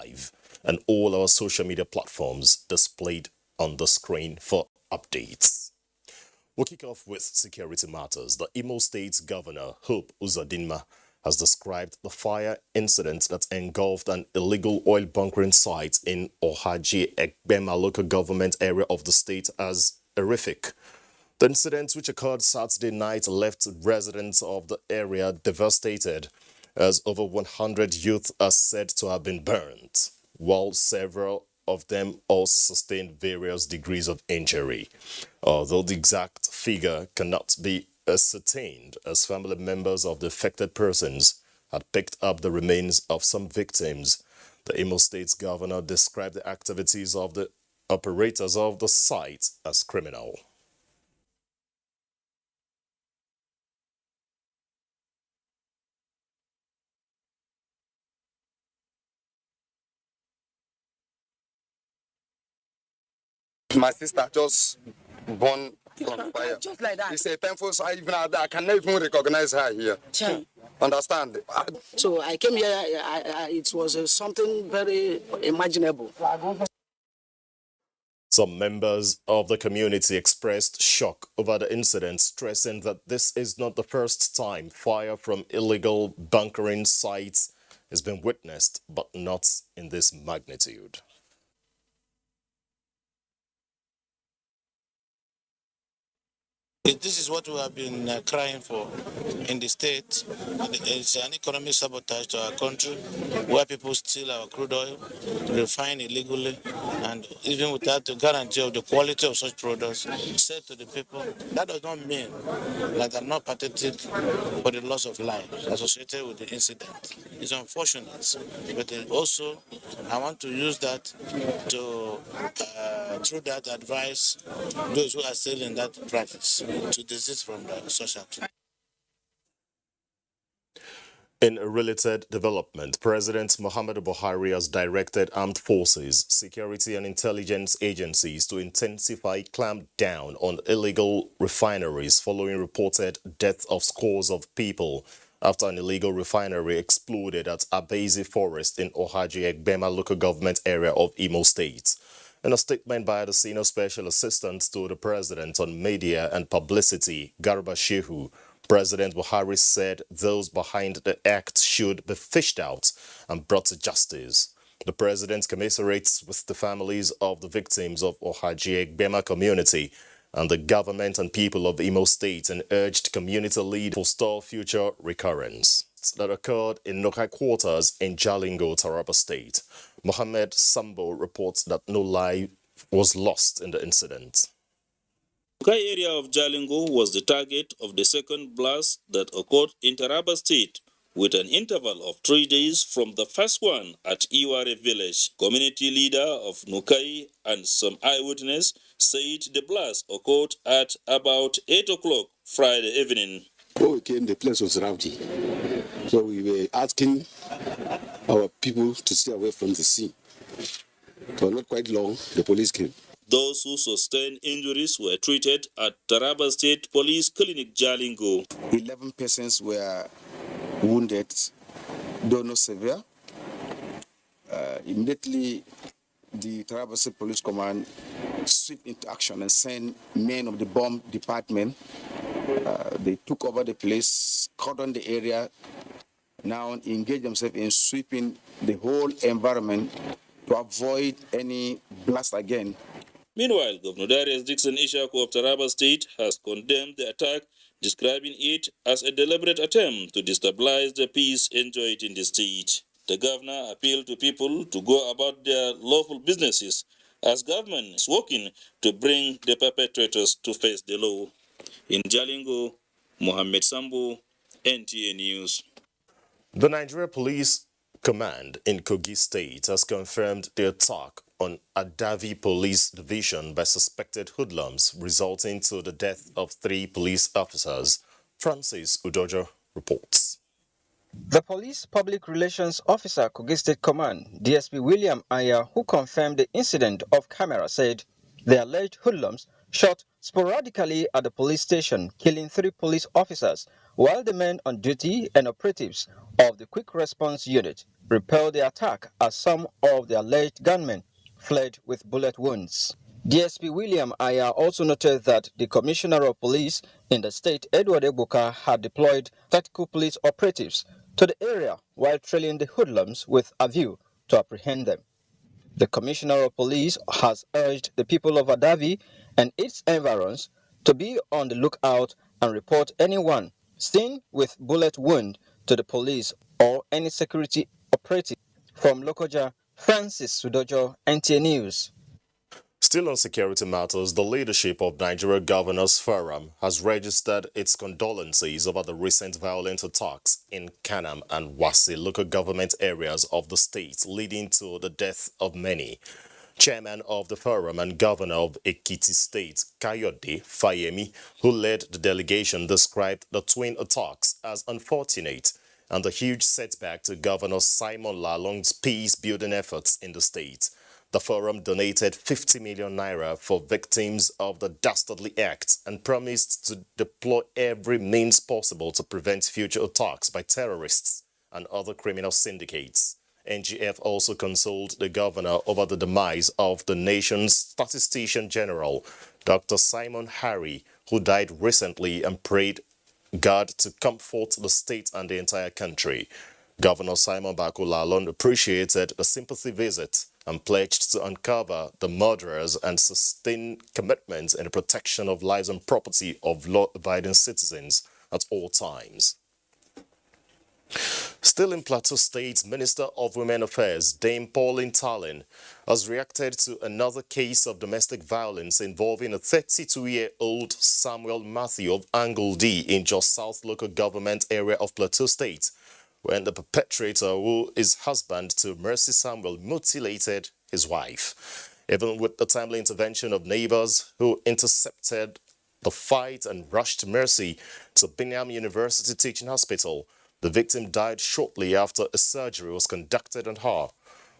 live, and all our social media platforms displayed on the screen for updates. We'll kick off with security matters. The Imo State Governor, Hope Uzodinma, has described the fire incident that engulfed an illegal oil bunkering site in Ohaji Egbema local government area of the state as horrific. The incident, which occurred Saturday night, left residents of the area devastated, as over 100 youth are said to have been burned, while several of them also sustained various degrees of injury. Although the exact figure cannot be ascertained, as family members of the affected persons had picked up the remains of some victims, the Imo State Governor described the activities of the operators of the site as criminal. My sister just born from fire. Just like that. It's a painful sight. Even I can never even recognize her here. Sure. Understand? So I came here. It was something very imaginable. Some members of the community expressed shock over the incident, stressing that this is not the first time fire from illegal bunkering sites has been witnessed, but not in this magnitude. This is what we have been crying for in the state. It's an economic sabotage to our country, where people steal our crude oil, refine illegally, and even without the guarantee of the quality of such products said to the people. That does not mean that I'm not pathetic for the loss of life associated with the incident. It's unfortunate, but also I want to use that to, through that, advise those who are still in that practice to desist from such action. In a related development, President Muhammadu Buhari has directed armed forces, security and intelligence agencies to intensify clampdown on illegal refineries following reported death of scores of people after an illegal refinery exploded at Abezi Forest in Ohaji Egbema local government area of Imo State. In a statement by the Senior Special Assistant to the President on Media and Publicity, Garba Shehu, President Buhari said those behind the act should be fished out and brought to justice. The President commiserates with the families of the victims of Ohaji Egbema community and the government and people of Imo State and urged community leaders to forestall future recurrence. That occurred in Nokai quarters in Jalingo, Taraba State. Mohammed Sambo reports that no life was lost in the incident. The Kogi area of Jalingo was the target of the second blast that occurred in Taraba State, with an interval of 3 days from the first one at Iware village. Community leader of Nukai and some eyewitness said the blast occurred at about 8 o'clock Friday evening. When we came, the place was rowdy. So we were asking our people to stay away from the scene. So not quite long, the police came. Those who sustained injuries were treated at Taraba State Police Clinic Jalingo. 11 persons were wounded, though not severe. Immediately, the Taraba State Police Command swept into action and sent men of the bomb department. They took over the place, cordoned the area, now engage themselves in sweeping the whole environment to avoid any blast again. Meanwhile, Governor Darius Dixon Ishaku of Taraba State has condemned the attack, describing it as a deliberate attempt to destabilize the peace enjoyed in the state. The governor appealed to people to go about their lawful businesses as government is working to bring the perpetrators to face the law. In Jalingo, Mohammed Sambo, NTA News. The Nigeria Police Command in Kogi State has confirmed the attack on Adavi Police Division by suspected hoodlums, resulting to the death of 3 police officers. Francis Udojo reports. The Police Public Relations Officer, Kogi State Command, DSP William Aya, who confirmed the incident off camera, said the alleged hoodlums shot sporadically at the police station, killing 3 police officers, while the men on duty and operatives of the Quick Response Unit repelled the attack as some of the alleged gunmen fled with bullet wounds. DSP William Aya also noted that the Commissioner of Police in the state, Edward Ebuka, had deployed tactical police operatives to the area while trailing the hoodlums with a view to apprehend them. The Commissioner of Police has urged the people of Adavi and its environs to be on the lookout and report anyone seen with bullet wound to the police or any security operative. From Lokoja, Francis Sudojo, NTA News. Still on security matters, the leadership of Nigeria Governors Forum has registered its condolences over the recent violent attacks in Kanam and Wasi local government areas of the state, leading to the death of many. Chairman of the forum and Governor of Ekiti State, Kayode Fayemi, who led the delegation, described the twin attacks as unfortunate and a huge setback to Governor Simon Lalong's peace-building efforts in the state. The forum donated 50 million naira for victims of the dastardly act and promised to deploy every means possible to prevent future attacks by terrorists and other criminal syndicates. NGF also consoled the governor over the demise of the nation's statistician general, Dr. Simon Harry, who died recently, and prayed God to comfort the state and the entire country. Governor Simon Bako Lalong appreciated the sympathy visit and pledged to uncover the murderers and sustain commitments in the protection of lives and property of law-abiding citizens at all times. Still in Plateau State, Minister of Women Affairs, Dame Pauline Tallinn, has reacted to another case of domestic violence involving a 32-year-old Samuel Matthew of Angledy in Jos South local government area of Plateau State, when the perpetrator, who is husband to Mercy Samuel, mutilated his wife. Even with the timely intervention of neighbors who intercepted the fight and rushed Mercy to Bingham University Teaching Hospital, the victim died shortly after a surgery was conducted on her.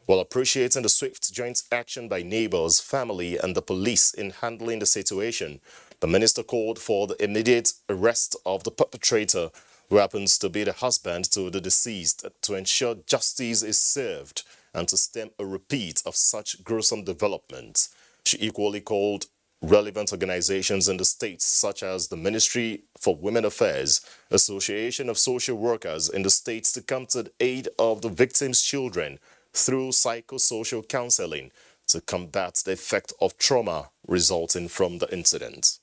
While appreciating the swift joint action by neighbors, family, and the police in handling the situation, the minister called for the immediate arrest of the perpetrator, who happens to be the husband to the deceased, to ensure justice is served and to stem a repeat of such gruesome developments. She equally called relevant organizations in the state, such as the Ministry for Women Affairs, Association of Social Workers in the states, to come to the aid of the victims' children through psychosocial counseling to combat the effect of trauma resulting from the incident.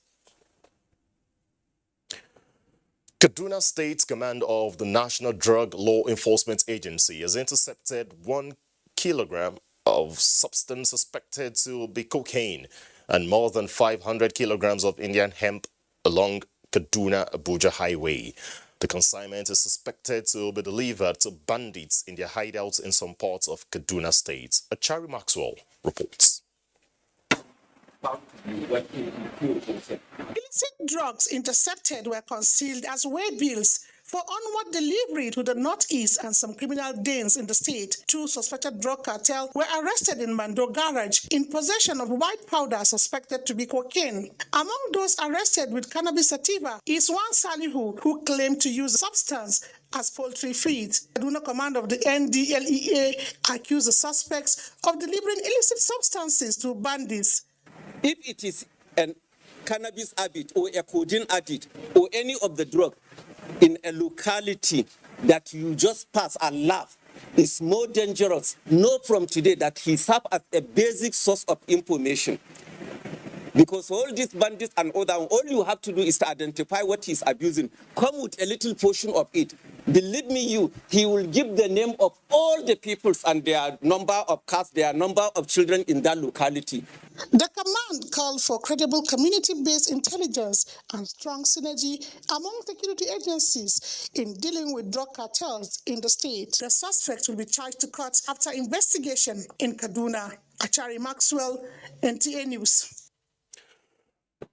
Kaduna State Command of the National Drug Law Enforcement Agency has intercepted 1 kilogram of substance suspected to be cocaine and more than 500 kilograms of Indian hemp along Kaduna-Abuja Highway. The consignment is suspected to be delivered to bandits in their hideouts in some parts of Kaduna State. Achari Maxwell reports. Illicit drugs intercepted were concealed as waybills for onward delivery to the northeast and some criminal dens in the state. 2 suspected drug cartels were arrested in Mando Garage in possession of white powder suspected to be cocaine. Among those arrested with cannabis sativa is one Salihu who claimed to use the substance as poultry feed. Kaduna command of the NDLEA accused the suspects of delivering illicit substances to bandits. If it is a cannabis addict or a codeine addict or any of the drug in a locality that you just pass and laugh, it's more dangerous. Know from today that he serves as a basic source of information. Because all these bandits and all you have to do is to identify what he's abusing. Come with a little portion of it. Believe me, he will give the name of all the peoples and their number of cars, their number of children in that locality. The command called for credible community-based intelligence and strong synergy among security agencies in dealing with drug cartels in the state. The suspects will be charged to court after investigation in Kaduna. Achari Maxwell, NTA News.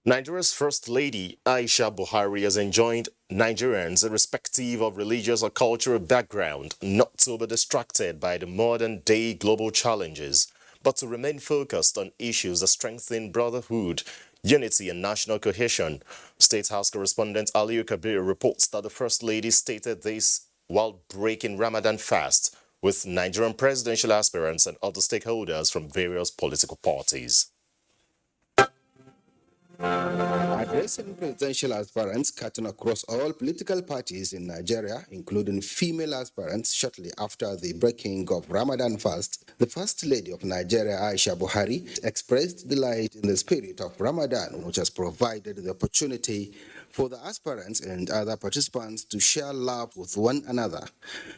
Nigeria's First Lady, Aisha Buhari, has enjoined Nigerians, irrespective of religious or cultural background, not to be distracted by the modern-day global challenges, but to remain focused on issues that strengthen brotherhood, unity and national cohesion. State House correspondent Aliyu Kabir reports that the First Lady stated this while breaking Ramadan fast with Nigerian presidential aspirants and other stakeholders from various political parties. Addressing presidential aspirants cutting across all political parties in Nigeria, including female aspirants, shortly after the breaking of Ramadan fast, the First Lady of Nigeria, Aisha Buhari, expressed delight in the spirit of Ramadan, which has provided the opportunity for the aspirants and other participants to share love with one another.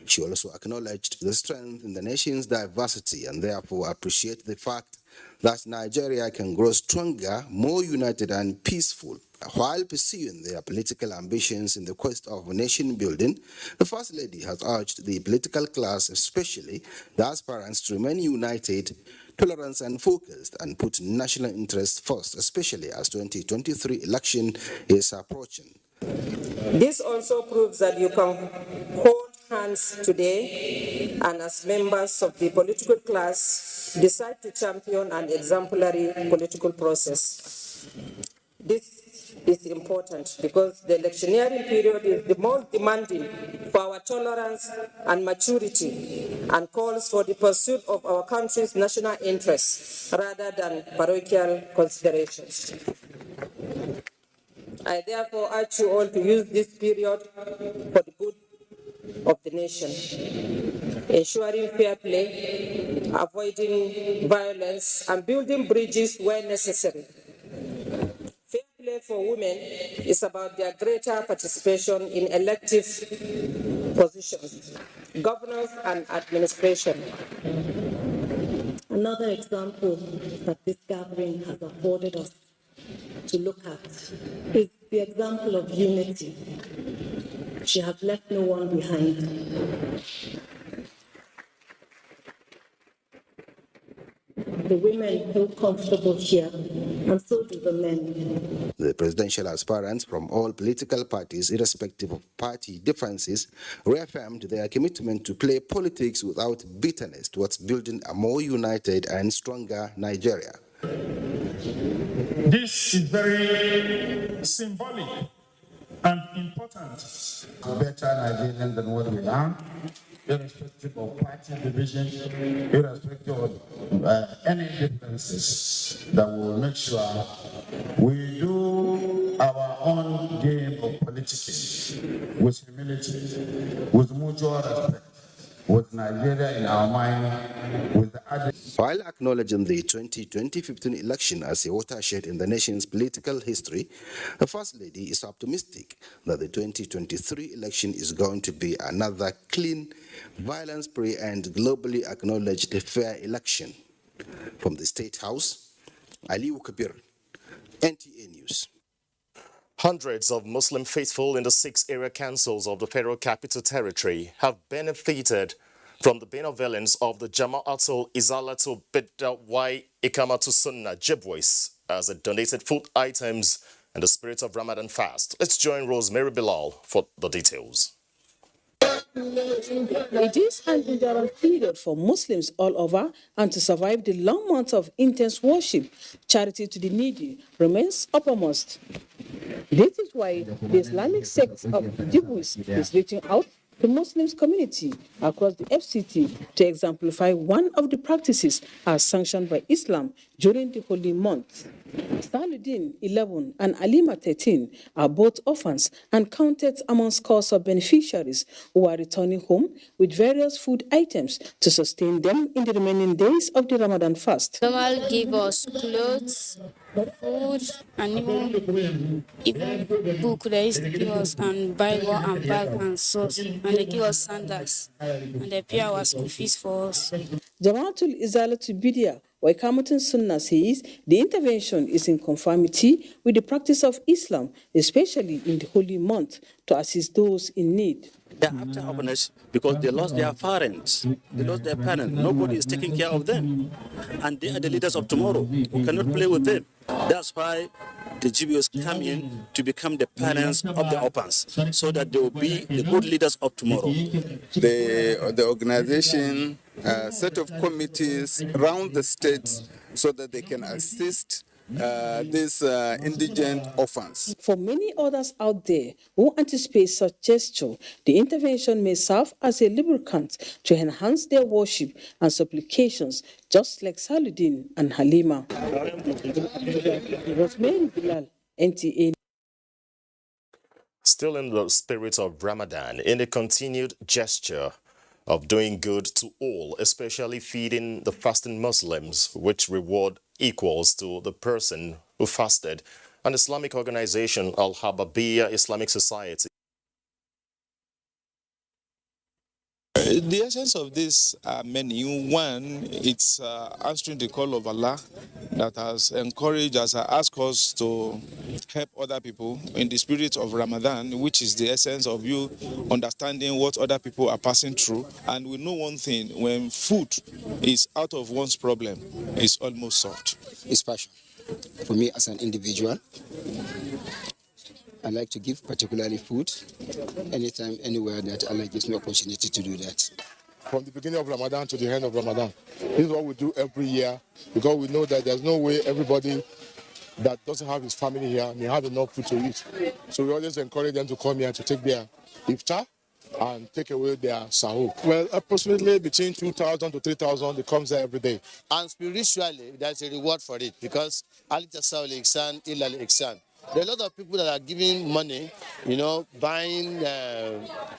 She also acknowledged the strength in the nation's diversity and therefore appreciated the fact that Nigeria can grow stronger, more united and peaceful. While pursuing their political ambitions in the quest of nation building, the First Lady has urged the political class, especially the aspirants, to remain united, tolerant and focused and put national interests first, especially as 2023 election is approaching. This also proves that you can hold hands today and as members of the political class decide to champion an exemplary political process. This is important because the electioneering period is the most demanding for our tolerance and maturity and calls for the pursuit of our country's national interests rather than parochial considerations. I therefore urge you all to use this period for the good of the nation, ensuring fair play, avoiding violence, and building bridges where necessary. Fair play for women is about their greater participation in elective positions, governance, and administration. Another example that this gathering has afforded us to look at is the example of unity. She has left no one behind. The women feel comfortable here, and so do the men. The presidential aspirants from all political parties, irrespective of party differences, reaffirmed their commitment to play politics without bitterness towards building a more united and stronger Nigeria. This is very symbolic and important. Better Nigerian than what we are, irrespective of party division, irrespective of any differences, that will make sure we do our own game of politicking with humility, with mutual respect, with Nigeria in our mind, with the other. While acknowledging the 2015 election as a watershed in the nation's political history, the First Lady is optimistic that the 2023 election is going to be another clean, violence-free and globally acknowledged fair election. From the State House, Aliu Kabir, NTA News. Hundreds of Muslim faithful in the 6 area councils of the Federal Capital Territory have benefited from the benevolence of the Jama'atul Izalatul Bid'ah wa Iqamatus Sunnah Jibwis as it donated food items in the spirit of Ramadan fast. Let's join Rosemary Bilal for the details. It is an endurance period for Muslims all over, and to survive the long months of intense worship, charity to the needy remains uppermost. This is why the Islamic sect of Jibwis is reaching out to Muslims community across the FCT to exemplify one of the practices as sanctioned by Islam during the holy month. Saluddin, 11, and Alima, 13, are both orphans and counted among scores of beneficiaries who are returning home with various food items to sustain them in the remaining days of the Ramadan fast. Gamal give us clothes, food, and even book they used to give us, and Bible and bag and sauce, and they give us sandals, and they pay our school fees for us. Jama'atul Izalatul Bid'ah wa Iqamatus Sunnah says the intervention is in conformity with the practice of Islam, especially in the holy month, to assist those in need. They are after happiness because they lost their parents. They lost their parents. Nobody is taking care of them. And they are the leaders of tomorrow. We cannot play with them. That's why the GBOs come in to become the parents of the orphans, so that they will be the good leaders of tomorrow. The organization set of committees around the states so that they can assist these indigent orphans. For many others out there who anticipate such gesture, the intervention may serve as a lubricant to enhance their worship and supplications, just like Saluddin and Halima. Rosemary Bilal, NTA. Still in the spirit of Ramadan, in a continued gesture of doing good to all, especially feeding the fasting Muslims, which reward equals to the person who fasted, an Islamic organization, Al-Hababiyya Islamic Society. The essence of this menu, one, it's answering the call of Allah that has encouraged us, asked us to help other people in the spirit of Ramadan, which is the essence of you understanding what other people are passing through. And we know one thing, when food is out of one's problem, it's almost solved. It's passion. For me as an individual, I like to give particularly food anytime, anywhere that Allah gives me opportunity to do that. From the beginning of Ramadan to the end of Ramadan. This is what we do every year because we know that there's no way everybody that doesn't have his family here may have enough food to eat. So we always encourage them to come here to take their iftar and take away their sahur. Well, approximately between 2,000 to 3,000, it comes there every day. And spiritually, there's a reward for it because Ali Tasawul Ihsan, Ilal Ihsan. There are a lot of people that are giving money, buying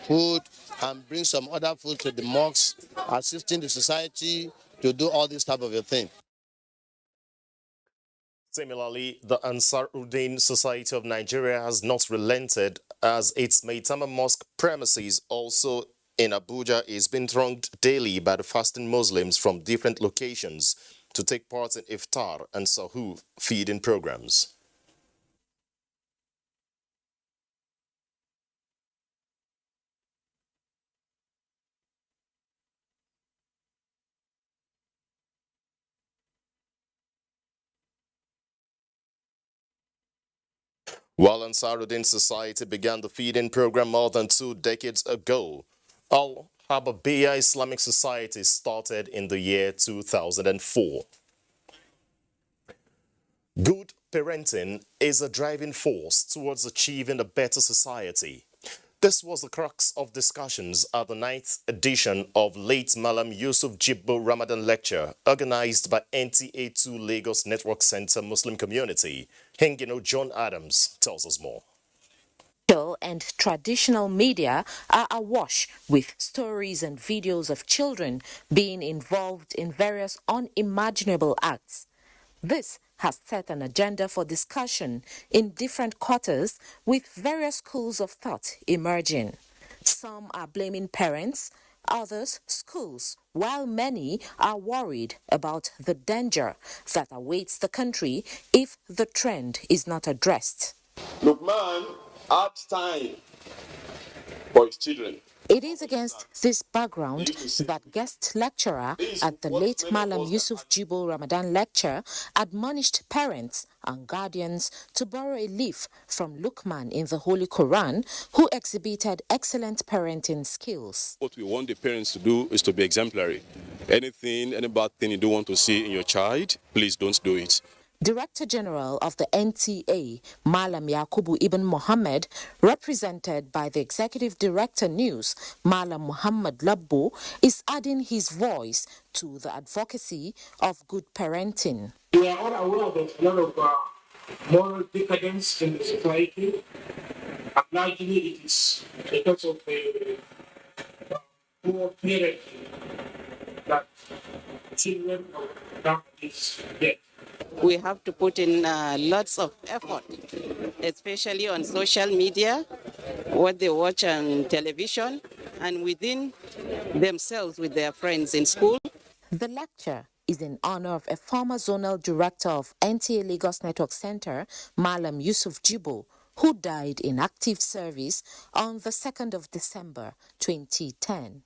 food and bring some other food to the mosques, assisting the society to do all this type of a thing. Similarly, the Ansaruddin Society of Nigeria has not relented as its Maitama Mosque premises also in Abuja is being thronged daily by the fasting Muslims from different locations to take part in iftar and sahur feeding programs. While Ansaruddin Society began the feeding program more than 2 decades ago, Al-Hababiyya Islamic Society started in the year 2004. Good parenting is a driving force towards achieving a better society. This was the crux of discussions at the 9th edition of late Malam Yusuf Jibbo Ramadan Lecture organized by NTA2 Lagos Network Center Muslim Community. Hengino John Adams tells us more. And traditional media are awash with stories and videos of children being involved in various unimaginable acts. This has set an agenda for discussion in different quarters with various schools of thought emerging. Some are blaming parents, others schools, while many are worried about the danger that awaits the country if the trend is not addressed. Lukman had time for his children. It is against this background that guest lecturer at the late Malam Yusuf Jibo Ramadan lecture admonished parents and guardians to borrow a leaf from Luqman in the Holy Quran, who exhibited excellent parenting skills. What we want the parents to do is to be exemplary. Any bad thing you don't want to see in your child, please don't do it. Director General of the NTA, Malam Yakubu Ibn Mohammed, represented by the Executive Director News, Malam Muhammad Labbo, is adding his voice to the advocacy of good parenting. We are all aware that a lot of moral decadence in the society, and largely it is because of the poor parenting that children of this death. We have to put in lots of effort, especially on social media, what they watch on television, and within themselves with their friends in school. The lecture is in honor of a former zonal director of NTA Lagos Network Center, Malam Yusuf Jibo, who died in active service on the 2nd of December 2010.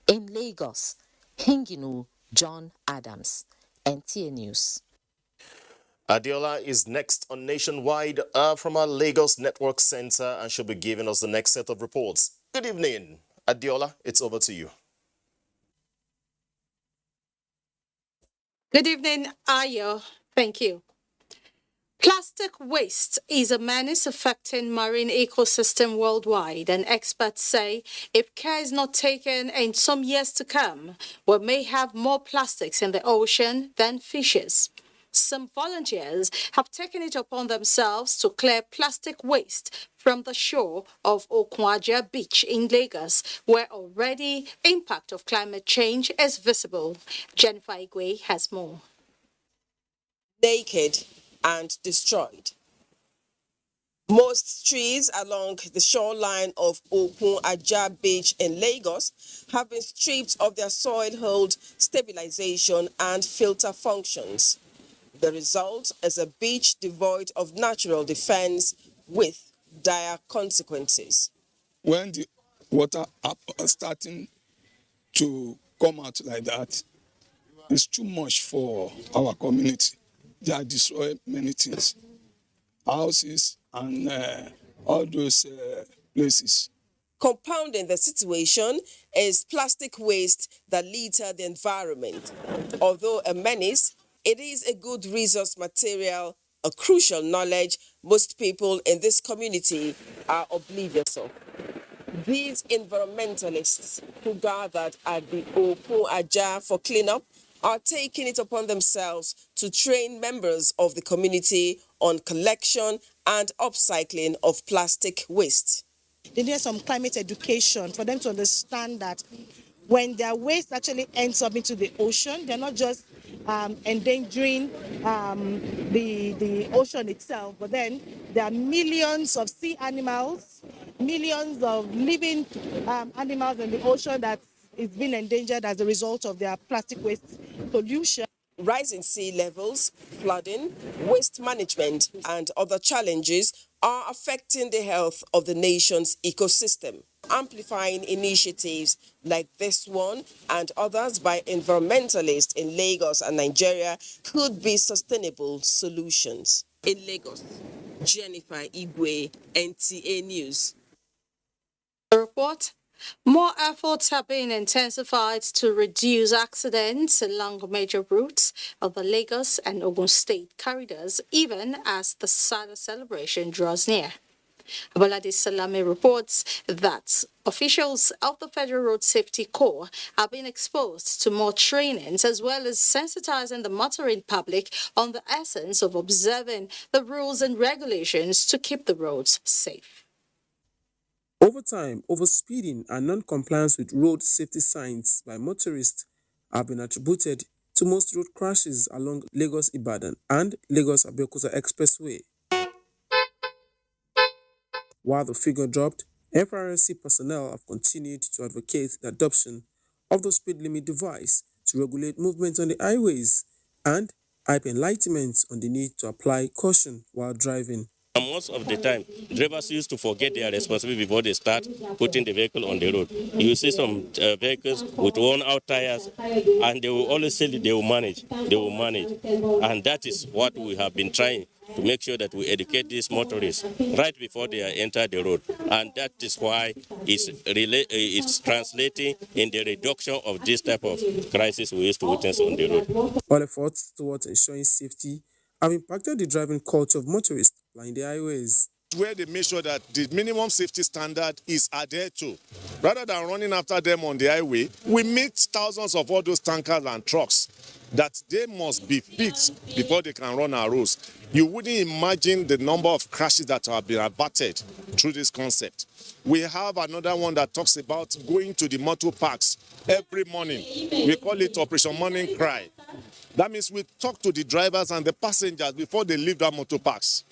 In Lagos, Hinginu John Adams, NTA News. Adiola is next on Nationwide from our Lagos Network Center and she'll be giving us the next set of reports. Good evening, Adiola. It's over to you. Good evening, Ayo. Thank you. Plastic waste is a menace affecting marine ecosystem worldwide, and experts say if care is not taken in some years to come, we may have more plastics in the ocean than fishes. Some volunteers have taken it upon themselves to clear plastic waste from the shore of Okwaja Beach in Lagos, where already impact of climate change is visible. Jennifer Igwe has more. Naked and destroyed. Most trees along the shoreline of Okun-Aja Beach in Lagos have been stripped of their soil hold, stabilization and filter functions. The result is a beach devoid of natural defense with dire consequences. When the water are starting to come out like that, it's too much for our community. They are destroying many things, houses and all those places. Compounding the situation is plastic waste that litter the environment. Although a menace, it is a good resource material, a crucial knowledge most people in this community are oblivious of. These environmentalists who gathered at the Okun-Aja for cleanup are taking it upon themselves to train members of the community on collection and upcycling of plastic waste. They need some climate education for them to understand that when their waste actually ends up into the ocean, they're not just endangering the ocean itself, but then there are millions of sea animals, millions of living animals in the ocean that is being endangered as a result of their plastic waste pollution. Rising sea levels, flooding, waste management, and other challenges are affecting the health of the nation's ecosystem. Amplifying initiatives like this one and others by environmentalists in Lagos and Nigeria could be sustainable solutions. In Lagos, Jennifer Igwe, NTA News. The report. More efforts have been intensified to reduce accidents along major routes of the Lagos and Ogun State corridors, even as the Sada celebration draws near. Abolade Salami reports that officials of the Federal Road Safety Corps have been exposed to more trainings as well as sensitizing the motoring public on the essence of observing the rules and regulations to keep the roads safe. Over time, overspeeding and non-compliance with road safety signs by motorists have been attributed to most road crashes along Lagos-Ibadan and Lagos-Abeokuta Expressway. While the figure dropped, FRSC personnel have continued to advocate the adoption of the speed limit device to regulate movement on the highways and hype enlightenment on the need to apply caution while driving. And most of the time, drivers used to forget their responsibility before they start putting the vehicle on the road. You see some vehicles with worn-out tires, and they will always say they will manage. And that is what we have been trying to make sure that we educate these motorists right before they enter the road. And that is why it's translating in the reduction of this type of crisis we used to witness on the road. All efforts towards ensuring safety have impacted the driving culture of motorists plying the highways. Where they make sure that the minimum safety standard is adhered to. Rather than running after them on the highway, we meet thousands of all those tankers and trucks that they must be fixed before they can run our roads. You wouldn't imagine the number of crashes that have been averted through this concept. We have another one that talks about going to the motor parks every morning. We call it Operation Morning Cry. That means we talk to the drivers and the passengers before they leave that motor parks.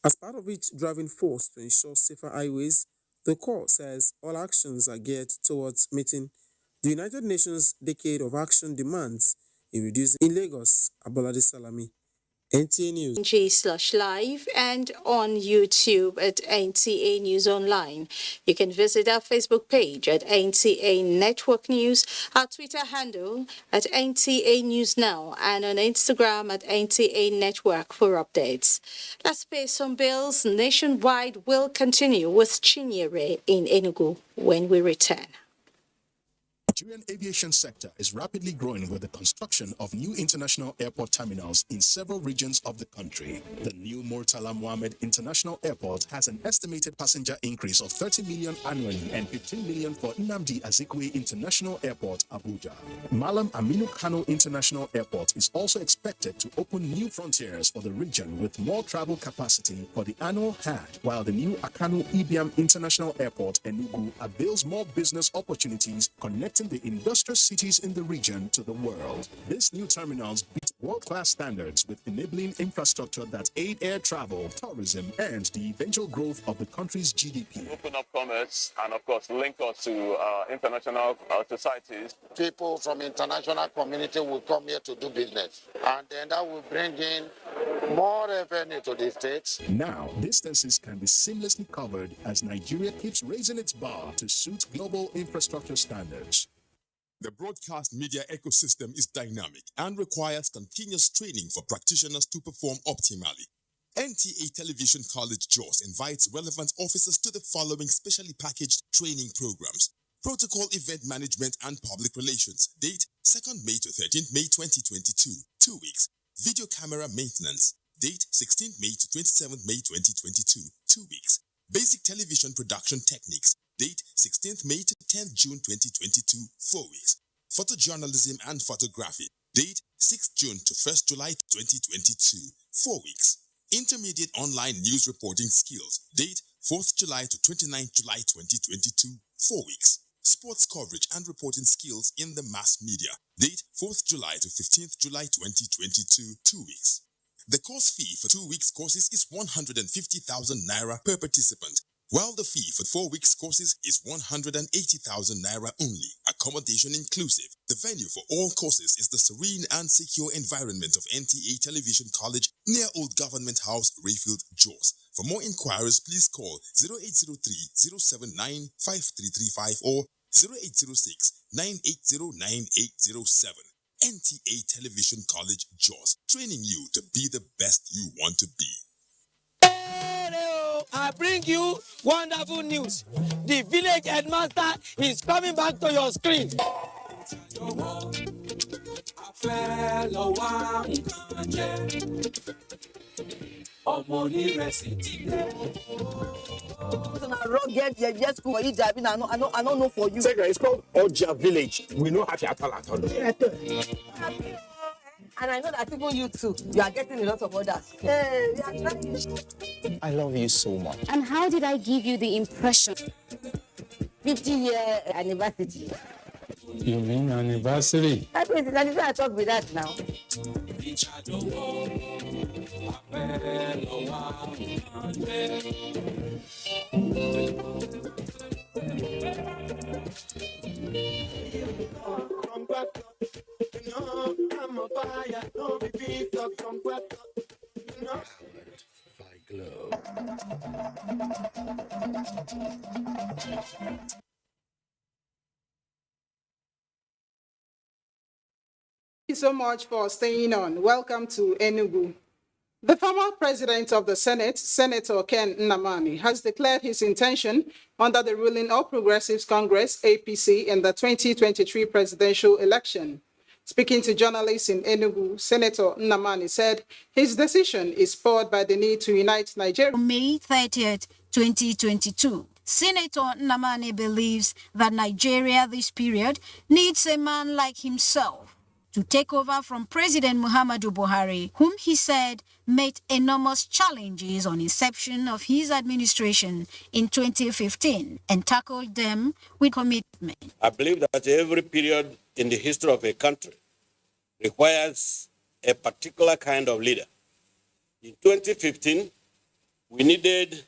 As part of its driving force to ensure safer highways, the Corps says all actions are geared towards meeting the United Nations Decade of Action demands in reducing in Lagos. Abolade Salami, NTA News. G/live and on YouTube at NTA News Online. You can visit our Facebook page at NTA Network News, our Twitter handle at NTA News Now, and on Instagram at NTA Network for updates. Let's pay some bills. Nationwide will continue with Chinyere in Enugu when we return. Nigerian aviation sector is rapidly growing with the construction of new international airport terminals in several regions of the country. The new Murtala Mohammed International Airport has an estimated passenger increase of 30 million annually and 15 million for Nnamdi Azikiwe International Airport, Abuja. Malam Aminu Kano International Airport is also expected to open new frontiers for the region with more travel capacity for the annual Hajj, while the new Akanu Ibiam International Airport, Enugu, avails more business opportunities connecting the industrial cities in the region to the world. These new terminals beat world-class standards with enabling infrastructure that aid air travel, tourism, and the eventual growth of the country's GDP. Open up commerce and, of course, link us to international societies. People from international community will come here to do business, and then that will bring in more revenue to the states. Now, distances can be seamlessly covered as Nigeria keeps raising its bar to suit global infrastructure standards. The broadcast media ecosystem is dynamic and requires continuous training for practitioners to perform optimally. NTA Television College JOS invites relevant officers to the following specially packaged training programs: Protocol Event Management and Public Relations, date 2nd May to 13th May 2022, 2 weeks. Video Camera Maintenance, date 16th May to 27th May 2022, 2 weeks. Basic Television Production Techniques, date 16th May to 10th June 2022, 4 weeks. Photojournalism and Photography, date 6th June to 1st July 2022, 4 weeks. Intermediate Online News Reporting Skills, date 4th July to 29th July 2022, 4 weeks. Sports Coverage and Reporting Skills in the Mass Media, date 4th July to 15th July 2022, 2 weeks. The course fee for 2 weeks courses is 150,000 naira per participant, while the fee for 4 weeks courses is 180,000 naira only, accommodation inclusive. The venue for all courses is the serene and secure environment of NTA Television College near Old Government House, Rayfield, Jos. For more inquiries, please call 0803-079-5335 or 0806-980-9807. NTA Television College, Jos, training you to be the best you want to be. I bring you wonderful news. The village headmaster is coming back to your screen. I don't know for you. It's called Oja Village. We know how to and I know that even you too, you are getting a lot of orders. Hey, we are trying. I love you so much. And how did I give you the impression? 50-year anniversary. You mean anniversary? I talk with that now. I'm a fire, don't be beat up from Powered by Glow. Thank you so much for staying on. Welcome to Enugu. The former president of the Senate, Senator Ken Nnamani, has declared his intention under the ruling All Progressives Congress, APC, in the 2023 presidential election. Speaking to journalists in Enugu, Senator Nnamani said his decision is spurred by the need to unite Nigeria. On May 30th, 2022, Senator Nnamani believes that Nigeria this period needs a man like himself to take over from President Muhammadu Buhari, whom he said met enormous challenges on inception of his administration in 2015 and tackled them with commitment. I believe that every period in the history of a country requires a particular kind of leader. In 2015, we needed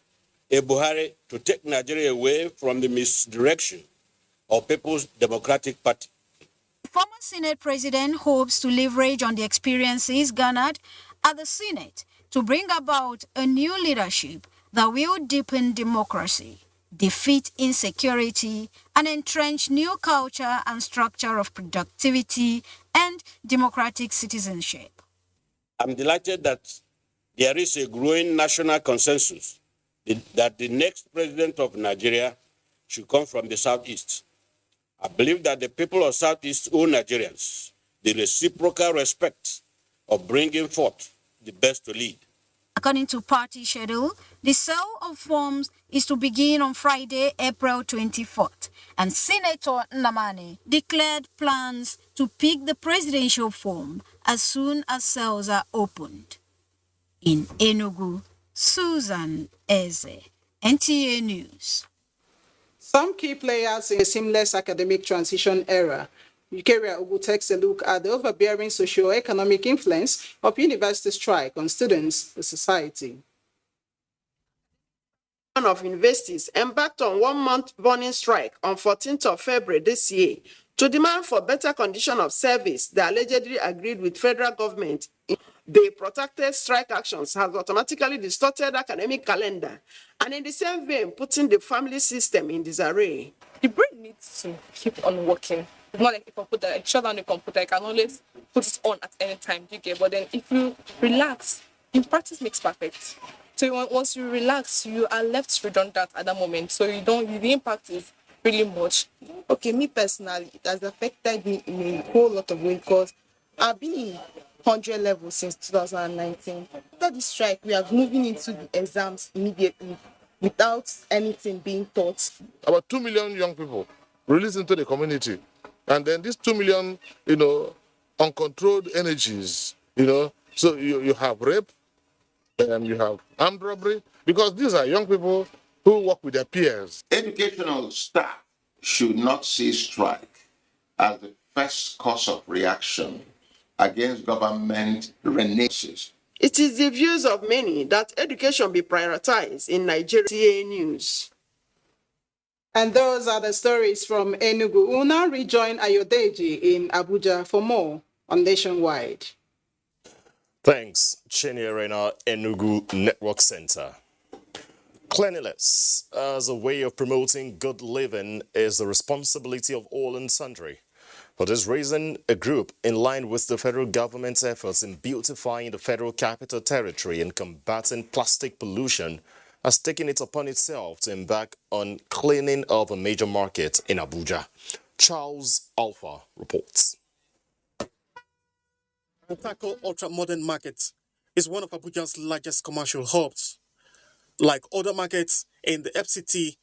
a Buhari to take Nigeria away from the misdirection of People's Democratic Party. Former Senate President hopes to leverage on the experiences garnered at the Senate to bring about a new leadership that will deepen democracy, defeat insecurity, and entrench new culture and structure of productivity and democratic citizenship. I'm delighted that there is a growing national consensus that the next president of Nigeria should come from the Southeast. I believe that the people of Southeast owe Nigerians the reciprocal respect of bringing forth the best to lead. According to party schedule, the sale of forms is to begin on Friday, April 24th, and Senator Nnamani declared plans to pick the presidential form as soon as sales are opened. In Enugu, Susan Eze, NTA News. Some key players in a seamless academic transition era. Ukeria Ugu takes a look at the overbearing socio-economic influence of university strike on students and society. One of universities embarked on one-month burning strike on 14th of February this year to demand for better condition of service they allegedly agreed with federal government. The protracted strike actions have automatically distorted academic calendar and in the same vein putting the family system in disarray. The brain needs to keep on working. It's not like a computer, like shut down the computer, I can always put it on at any time, you get. But then if you relax, in practice makes perfect. So once you relax, you are left redundant at that moment. So the impact is really much. Okay, me personally, it has affected me in a whole lot of ways because I've been in 100 level since 2019. After the strike, we are moving into the exams immediately without anything being taught. About 2 million young people released into the community. And then these 2 million, uncontrolled energies, so you have rape, you have armed robbery, because these are young people who work with their peers. Educational staff should not see strike as the first course of reaction against government renaissance. It is the views of many that education be prioritized in Nigeria News. And those are the stories from Enugu. We'll now rejoin Ayodeji in Abuja for more on Nationwide. Thanks, Chinyerena Enugu Network Center. Cleanliness as a way of promoting good living is the responsibility of all and sundry. For this reason, a group in line with the federal government's efforts in beautifying the Federal Capital Territory and combating plastic pollution has taken it upon itself to embark on cleaning of a major market in Abuja. Charles Alpha reports. Antako Ultra-Modern Market is one of Abuja's largest commercial hubs. Like other markets in the FCT,